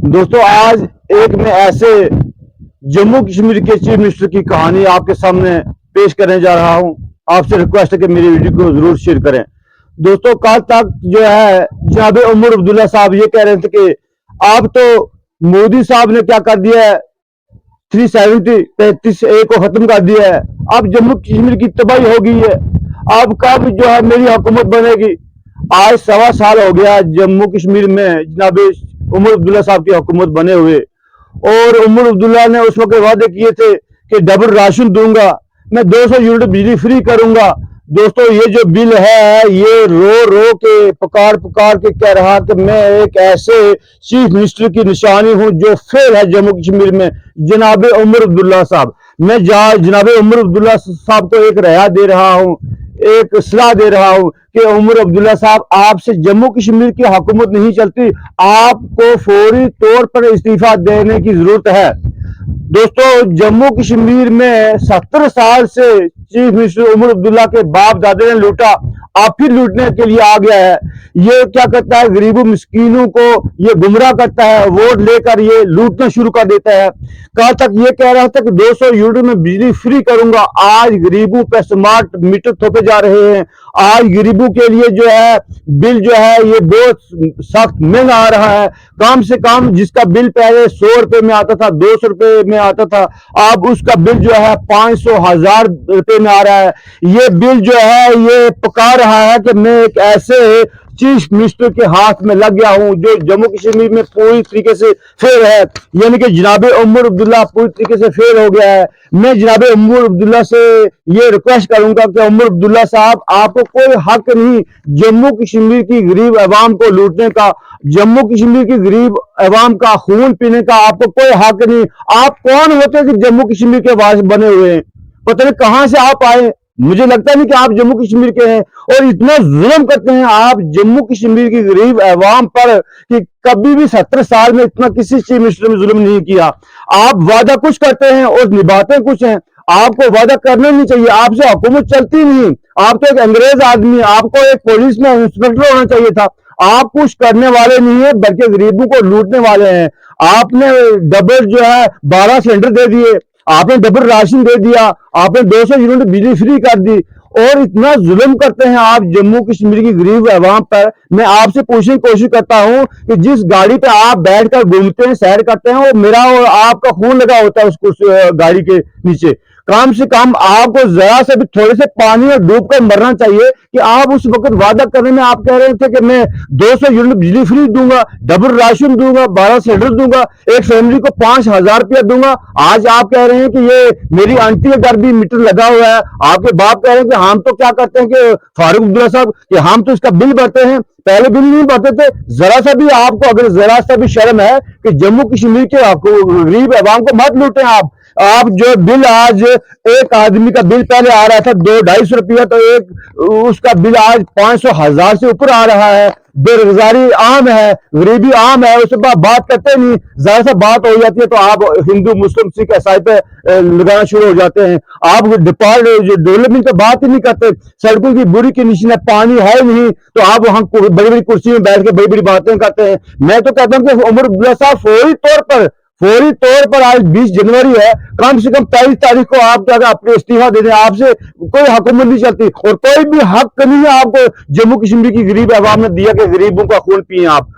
दोस्तों आज एक मैं ऐसे जम्मू कश्मीर के चीफ मिनिस्टर की कहानी आपके सामने पेश करने जा रहा हूं। आपसे रिक्वेस्ट है कि मेरी वीडियो को जरूर शेयर करें। दोस्तों कल तक जो है जनाब उमर अब्दुल्ला साहब ये कह रहे थे कि आप तो मोदी साहब ने क्या कर दिया है, 370 को खत्म कर दिया है, अब जम्मू कश्मीर की तबाही हो गई है, अब कब जो है मेरी हुकूमत बनेगी। आज 1.25 साल हो गया जम्मू कश्मीर में जनाब उमर अब्दुल्ला साहब की हुकूमत बने हुए, और उमर अब्दुल्ला ने उस वक्त वादे किए थे कि डबल राशन दूंगा, मैं 200 यूनिट बिजली फ्री करूंगा। दोस्तों ये जो बिल है ये रो रो के पुकार पुकार के कह रहा कि मैं एक ऐसे चीफ मिनिस्टर की निशानी हूं जो फेल है जम्मू कश्मीर में, जनाब उमर अब्दुल्ला साहब। मैं जनाब उमर अब्दुल्ला साहब को एक राय दे रहा हूं, एक सलाह दे रहा हूं कि उमर अब्दुल्ला साहब आपसे जम्मू कश्मीर की हुकूमत नहीं चलती, आपको फौरी तौर पर इस्तीफा देने की जरूरत है। दोस्तों जम्मू कश्मीर में 70 साल से चीफ मिनिस्टर उमर अब्दुल्ला के बाप दादे ने लूटा, आप फिर लूटने के लिए आ गया है। ये क्या करता है, गरीबों मिस्कीनों को ये गुमराह करता है, वोट लेकर ये लूटना शुरू कर देता है। कल तक ये कह रहा था कि 200 यूनिट में बिजली फ्री करूंगा, आज गरीबों पे स्मार्ट मीटर थोपे जा रहे हैं। आज गरीबों के लिए जो है बिल जो है ये बहुत सख्त महंगा आ रहा है। कम से कम जिसका बिल पहले 100 रुपए में आता था, 200 रुपए में आता था, अब उसका बिल जो है 500 1000 रुपए में आ रहा है। ये बिल जो है ये पका रहा है कि मैं एक ऐसे चीफ मिनिस्टर के हाथ में लग गया हूं जो जम्मू कश्मीर में पूरी तरीके से फेल है, यानी कि जनाब उमर अब्दुल्ला पूरी तरीके से फेल हो गया है। मैं जनाब उमर अब्दुल्ला से ये रिक्वेस्ट करूंगा कि उमर अब्दुल्ला साहब आपको कोई हक नहीं जम्मू कश्मीर की गरीब अवाम को लूटने का, जम्मू कश्मीर की गरीब अवाम का खून पीने का आपको कोई हक नहीं। आप कौन होते हैं कि जम्मू कश्मीर के वारिस बने हुए हैं, पता नहीं कहां से आप आए, मुझे लगता नहीं कि आप जम्मू कश्मीर के हैं। और इतना जुल्म करते हैं आप जम्मू कश्मीर की गरीब अवाम पर कि कभी भी 70 साल में इतना किसी चीफ मिनिस्टर में जुल्म नहीं किया। आप वादा कुछ करते हैं और निभाते कुछ हैं। आपको वादा करना नहीं चाहिए, आपसे हुकूमत चलती नहीं। आप तो एक अंग्रेज आदमी, आपको एक पुलिस में इंस्पेक्टर होना चाहिए था। आप कुछ करने वाले नहीं है बल्कि गरीबों को लूटने वाले हैं। आपने डबल जो है 12 सिलेंडर दे दिए, आपने डबल राशन दे दिया, आपने 200 यूनिट बिजली फ्री कर दी, और इतना जुल्म करते हैं आप जम्मू कश्मीर की गरीब अवाम पर। मैं आपसे पूछने की कोशिश करता हूं कि जिस गाड़ी पे आप बैठकर घूमते हैं, सैर करते हैं, वो मेरा और आपका खून लगा होता है उस गाड़ी के नीचे। कम से कम आपको जरा से भी थोड़े से पानी में डूब कर मरना चाहिए कि आप उस वक्त वादा करने में आप कह रहे थे कि मैं 200 यूनिट बिजली फ्री दूंगा, डबल राशन दूंगा, 12 सिलेंडर दूंगा, एक फैमिली को 5000 रुपया दूंगा। आज आप कह रहे हैं कि ये मेरी आंटी के घर भी मीटर लगा हुआ है। आपके बाप कह रहे हैं कि हम तो क्या करते हैं कि फारूक अब्दुल्ला साहब कि हम तो इसका बिल भरते हैं, पहले बिल नहीं भरते थे। जरा सा भी आपको अगर जरा सा भी शर्म है कि जम्मू कश्मीर के गरीब अवाम को मत लूटें। आप जो बिल आज एक आदमी का बिल पहले आ रहा था 200-250 रुपया, तो एक उसका बिल आज 500 1000 से ऊपर आ रहा है। बेरोजगारी आम है, गरीबी आम है, उसके बाद बात करते नहीं। जरा सा बात हो जाती है तो आप हिंदू मुस्लिम सिख ईसाई पे लगाना शुरू हो जाते हैं। आप डेवलपमेंट की बात ही नहीं करते, सड़कों की बुरी कंडीशन है, पानी है नहीं, तो आप वहां बड़ी बड़ी कुर्सी में बैठ के बड़ी बड़ी बातें करते हैं। मैं तो कहता हूं कि उमर अब्दुल्ला साहब फौरी तौर पर आज 20 जनवरी है, कम से कम 23 तारीख को आप जाकर अपने इस्तीफा दे दें। आपसे कोई हुकूमत नहीं चलती और कोई भी हक नहीं है आपको जम्मू कश्मीर की गरीब अवाम ने दिया कि गरीबों का खून पिए आप।